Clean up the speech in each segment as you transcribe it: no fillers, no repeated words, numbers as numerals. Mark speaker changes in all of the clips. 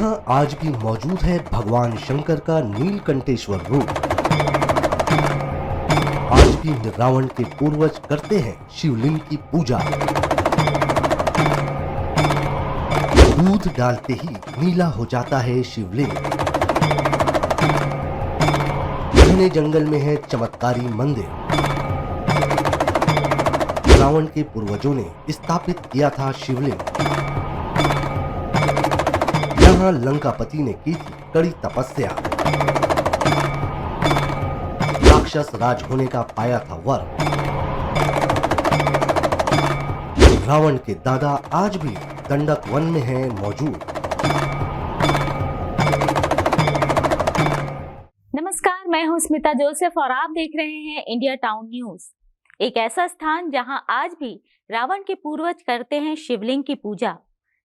Speaker 1: यहाँ आज भी मौजूद है भगवान शंकर का नीलकंठेश्वर रूप। आज भी रावण के पूर्वज करते हैं शिवलिंग की पूजा। दूध डालते ही नीला हो जाता है शिवलिंग। घने जंगल में है चमत्कारी मंदिर। रावण के पूर्वजों ने स्थापित किया था शिवलिंग। यहाँ लंकापति ने की थी कड़ी तपस्या। राक्षस राज होने का पाया था वर। रावण के दादा आज भी दंडक वन में हैं मौजूद।
Speaker 2: नमस्कार, मैं हूं स्मिता जोसेफ और आप देख रहे हैं इंडिया टाउन न्यूज। एक ऐसा स्थान जहां आज भी रावण के पूर्वज करते हैं शिवलिंग की पूजा,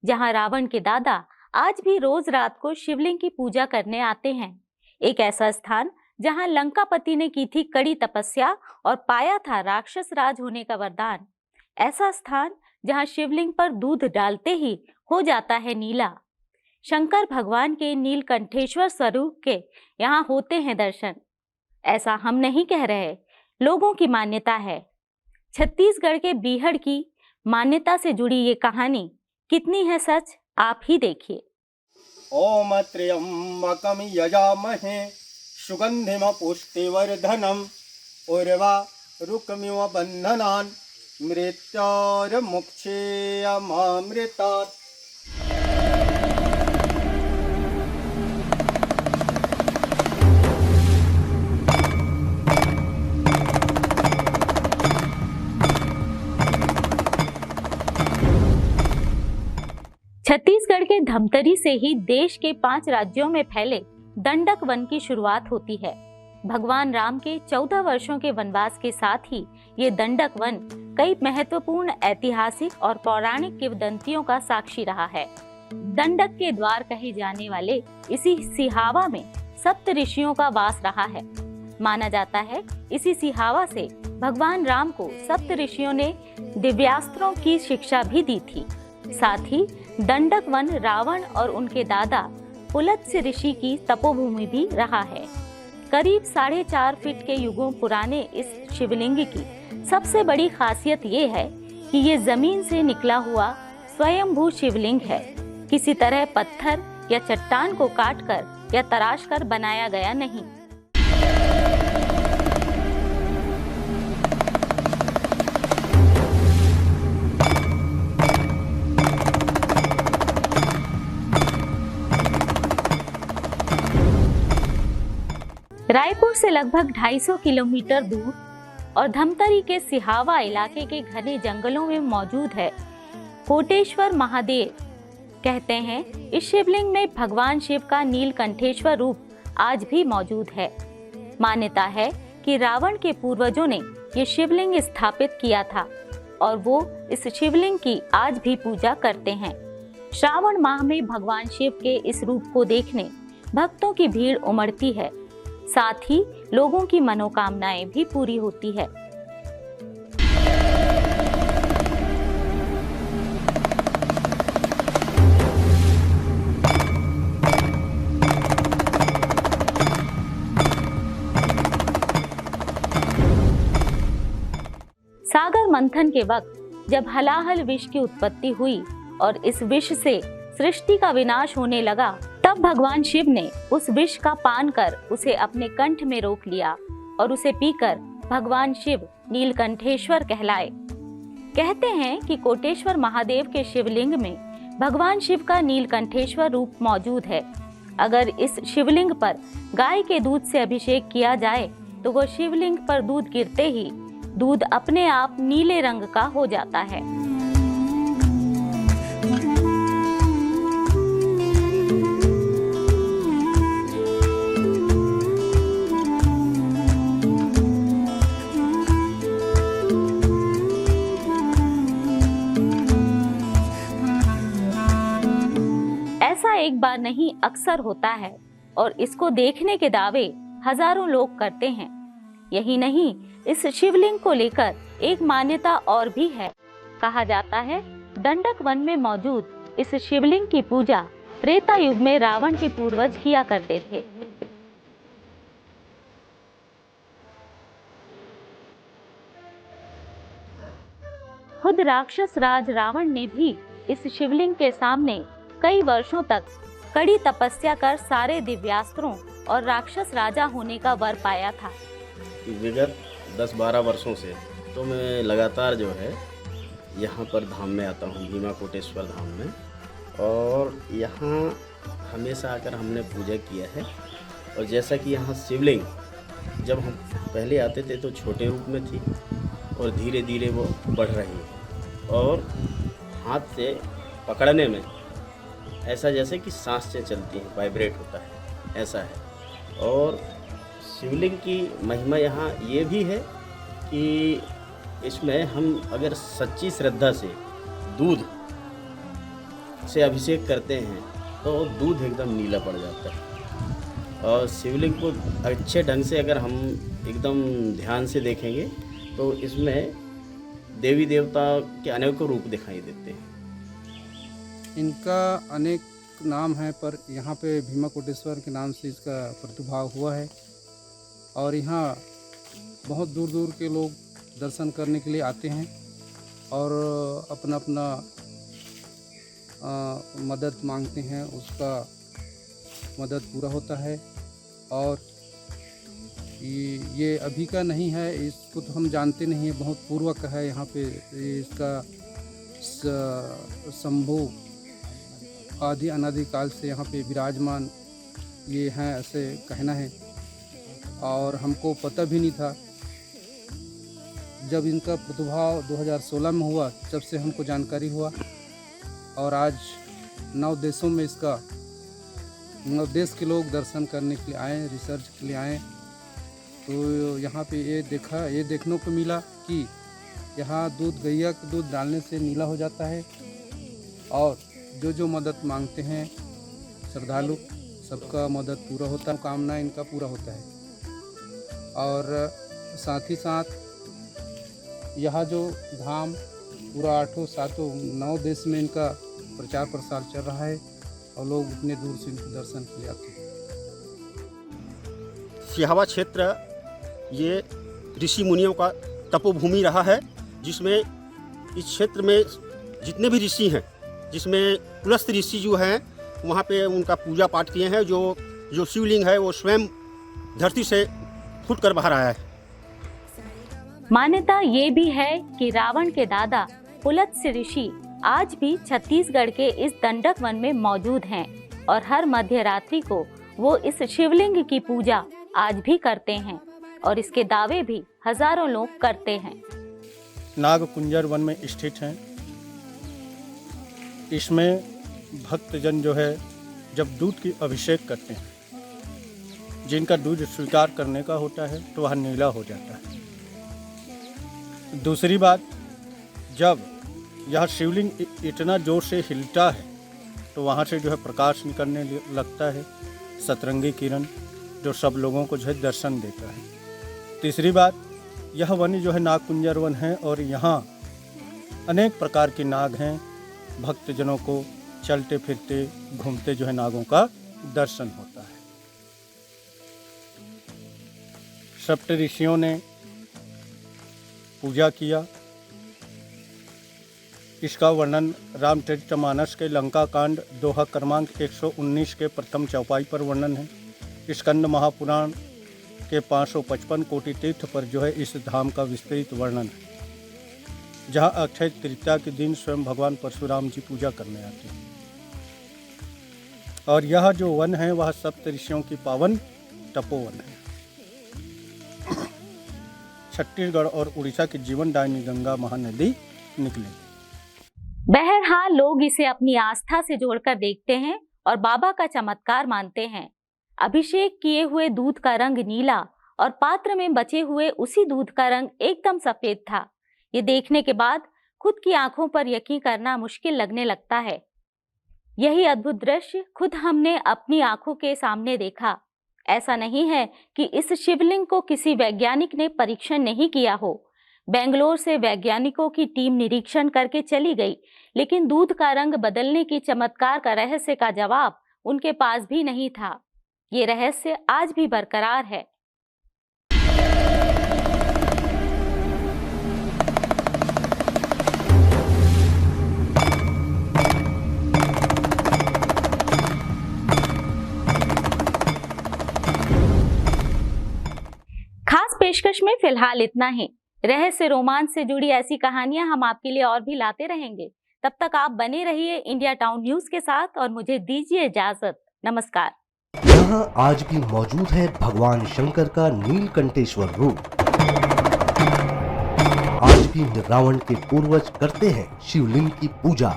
Speaker 2: जहां रावण के दादा आज भी रोज रात को शिवलिंग की पूजा करने आते हैं। एक ऐसा स्थान जहां लंकापति ने की थी कड़ी तपस्या और पाया था राक्षस राज होने का वरदान। ऐसा स्थान जहां शिवलिंग पर दूध डालते ही हो जाता है नीला। शंकर भगवान के नीलकंठेश्वर स्वरूप के यहाँ होते हैं दर्शन। ऐसा हम नहीं कह रहे, लोगों की मान्यता है। छत्तीसगढ़ के बीहड़ की मान्यता से जुड़ी ये कहानी कितनी है सच, आप ही देखिए।
Speaker 3: ओम त्र्यंबकं यजामहे सुगंधिम पुष्टिवर्धनम उर्वारुकमिव बन्धनान् मृत्योर्मुक्षेयमामृतात्।
Speaker 2: छत्तीसगढ़ के धमतरी से ही देश के 5 राज्यों में फैले दंडक वन की शुरुआत होती है। भगवान राम के 14 वर्षों के वनवास के साथ ही ये दंडक वन कई महत्वपूर्ण ऐतिहासिक और पौराणिक किंवदंतियों का साक्षी रहा है। दंडक के द्वार कहे जाने वाले इसी सिहावा में सप्त ऋषियों का वास रहा है। माना जाता है इसी सिहावा से भगवान राम को सप्त ऋषियों ने दिव्यास्त्रों की शिक्षा भी दी थी। साथ ही दंडक वन रावण और उनके दादा पुलत्स्य ऋषि की तपोभूमि भी रहा है। करीब 4.5 फीट के युगों पुराने इस शिवलिंग की सबसे बड़ी खासियत ये है कि ये जमीन से निकला हुआ स्वयंभू शिवलिंग है। किसी तरह पत्थर या चट्टान को काटकर या तराशकर बनाया गया नहीं। रायपुर से लगभग 250 किलोमीटर दूर और धमतरी के सिहावा इलाके के घने जंगलों में मौजूद है कोटेश्वर महादेव। कहते हैं इस शिवलिंग में भगवान शिव का नीलकंठेश्वर रूप आज भी मौजूद है। मान्यता है कि रावण के पूर्वजों ने ये शिवलिंग स्थापित किया था और वो इस शिवलिंग की आज भी पूजा करते हैं। श्रावण माह में भगवान शिव के इस रूप को देखने भक्तों की भीड़ उमड़ती है। साथ ही लोगों की मनोकामनाएं भी पूरी होती है। सागर मंथन के वक्त जब हलाहल विष की उत्पत्ति हुई और इस विष से सृष्टि का विनाश होने लगा, तब भगवान शिव ने उस विष का पान कर उसे अपने कंठ में रोक लिया और उसे पीकर भगवान शिव नीलकंठेश्वर कहलाए। कहते हैं कि कोटेश्वर महादेव के शिवलिंग में भगवान शिव का नीलकंठेश्वर रूप मौजूद है। अगर इस शिवलिंग पर गाय के दूध से अभिषेक किया जाए तो वह शिवलिंग पर दूध गिरते ही दूध अपने आप नीले रंग का हो जाता है। ऐसा एक बार नहीं अक्सर होता है और इसको देखने के दावे हजारों लोग करते हैं। यही नहीं, इस शिवलिंग को लेकर एक मान्यता और भी है। कहा जाता है दंडक वन में मौजूद इस शिवलिंग की पूजा त्रेता युग में रावण के पूर्वज किया करते थे। खुद राक्षस राज रावण ने भी इस शिवलिंग के सामने कई वर्षों तक कड़ी तपस्या कर सारे दिव्यास्त्रों और राक्षस राजा होने का वर पाया था।
Speaker 4: विगत 10-12 वर्षों से तो मैं लगातार जो है यहाँ पर धाम में आता हूँ, भीमा कोटेश्वर धाम में, और यहाँ हमेशा आकर हमने पूजा किया है। और जैसा कि यहाँ शिवलिंग जब हम पहले आते थे तो छोटे रूप में थी और धीरे धीरे वो बढ़ रही है, और हाथ से पकड़ने में ऐसा जैसे कि सांस से चलती है, वाइब्रेट होता है, ऐसा है। और शिवलिंग की महिमा यहाँ ये भी है कि इसमें हम अगर सच्ची श्रद्धा से दूध से अभिषेक करते हैं तो दूध एकदम नीला पड़ जाता है। और शिवलिंग को अच्छे ढंग से अगर हम एकदम ध्यान से देखेंगे तो इसमें देवी देवता के अनेकों रूप दिखाई देते हैं।
Speaker 5: इनका अनेक नाम है, पर यहाँ पे भीमा कोटेश्वर के नाम से इसका प्रादुर्भाव हुआ है। और यहाँ बहुत दूर दूर के लोग दर्शन करने के लिए आते हैं और अपना अपना मदद मांगते हैं, उसका मदद पूरा होता है। और ये अभी का नहीं है, इसको तो हम जानते नहीं है, बहुत पूर्व का है। यहाँ पे इसका शंभु आदि अनादि काल से यहाँ पे विराजमान ये हैं, ऐसे कहना है। और हमको पता भी नहीं था, जब इनका प्रादुर्भाव 2016 में हुआ तब से हमको जानकारी हुआ। और आज 9 देशों में इसका 9 देश के लोग दर्शन करने के लिए आए, रिसर्च के लिए आए। तो यहाँ पे ये देखने को मिला कि यहाँ दूध, गैया का दूध डालने से नीला हो जाता है। और जो मदद मांगते हैं श्रद्धालु, सबका मदद पूरा होता है, कामना इनका पूरा होता है। और साथ ही साथ यह जो धाम पूरा 8-9 देश में इनका प्रचार प्रसार चल रहा है और लोग इतने दूर से इनके दर्शन के लिए आते हैं।
Speaker 6: सिहावा क्षेत्र ये ऋषि मुनियों का तपोभूमि रहा है, जिसमें इस क्षेत्र में जितने भी ऋषि हैं, जिसमें पुलस्त्य ऋषि जो हैं वहाँ पे उनका पूजा पाठ किए हैं। जो शिवलिंग है वो स्वयं धरती से फूट कर बाहर आया है।
Speaker 2: मान्यता ये भी है कि रावण के दादा पुलत्स्य ऋषि आज भी छत्तीसगढ़ के इस दंडक वन में मौजूद हैं और हर मध्य रात्रि को वो इस शिवलिंग की पूजा आज भी करते हैं और इसके दावे भी हजारों लोग करते हैं।
Speaker 3: नागकुंजर वन में स्थित हैं। इसमें भक्तजन जो है जब दूध की अभिषेक करते हैं, जिनका दूध स्वीकार करने का होता है तो वह नीला हो जाता है। दूसरी बात, जब यह शिवलिंग इतना जोर से हिलता है तो वहाँ से जो है प्रकाश निकलने लगता है, सतरंगी किरण, जो सब लोगों को जो है दर्शन देता है। तीसरी बात, यह वन जो है नागकुंजर वन है और यहाँ अनेक प्रकार के नाग हैं। भक्तजनों को चलते फिरते घूमते जो है नागों का दर्शन होता है। सप्त ऋषियों ने पूजा किया। इसका वर्णन रामचरितमानस के लंका कांड दोहा क्रमांक 119 के प्रथम चौपाई पर वर्णन है। स्कंद महापुराण के 555 कोटि तीर्थ पर जो है इस धाम का विस्तृत वर्णन है, जहाँ अक्षय तृतीया के दिन स्वयं भगवान परशुराम जी पूजा करने आते हैं। और यह जो वन है वह सप्त ऋषियों की पावन तपोवन है। छत्तीसगढ़ और उड़ीसा की जीवनदायिनी गंगा महानदी निकली।
Speaker 2: बहरहाल लोग इसे अपनी आस्था से जोड़कर देखते हैं और बाबा का चमत्कार मानते हैं। अभिषेक किए हुए दूध का रंग नीला और पात्र में बचे हुए उसी दूध का रंग एकदम सफेद था। ये देखने के बाद खुद की आंखों पर यकीन करना मुश्किल लगने लगता है। यही अद्भुत दृश्य खुद हमने अपनी आंखों के सामने देखा। ऐसा नहीं है कि इस शिवलिंग को किसी वैज्ञानिक ने परीक्षण नहीं किया हो। बेंगलोर से वैज्ञानिकों की टीम निरीक्षण करके चली गई, लेकिन दूध का रंग बदलने की चमत्कार का रहस्य का जवाब उनके पास भी नहीं था। ये रहस्य आज भी बरकरार है। खास पेशकश में फिलहाल इतना ही। रहस्य रोमांच से जुड़ी ऐसी कहानियां हम आपके लिए और भी लाते रहेंगे। तब तक आप बने रहिए इंडिया टाउन न्यूज के साथ और मुझे दीजिए इजाजत। नमस्कार।
Speaker 1: यहाँ आज भी मौजूद है भगवान शंकर का नीलकंठेश्वर रूप। आज भी रावण के पूर्वज करते हैं शिवलिंग की पूजा।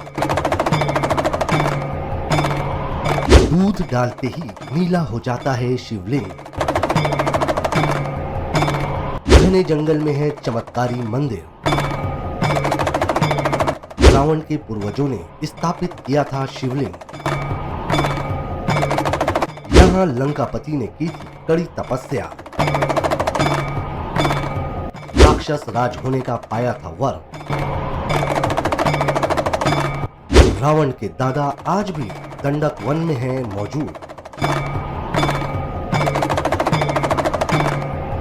Speaker 1: दूध डालते ही नीला हो जाता है शिवलिंग। घने जंगल में है चमत्कारी मंदिर। रावण के पूर्वजों ने स्थापित किया था शिवलिंग। यहाँ लंकापति ने की थी कड़ी तपस्या। राक्षस राज होने का पाया था वर। रावण के दादा आज भी दंडक वन में हैं मौजूद।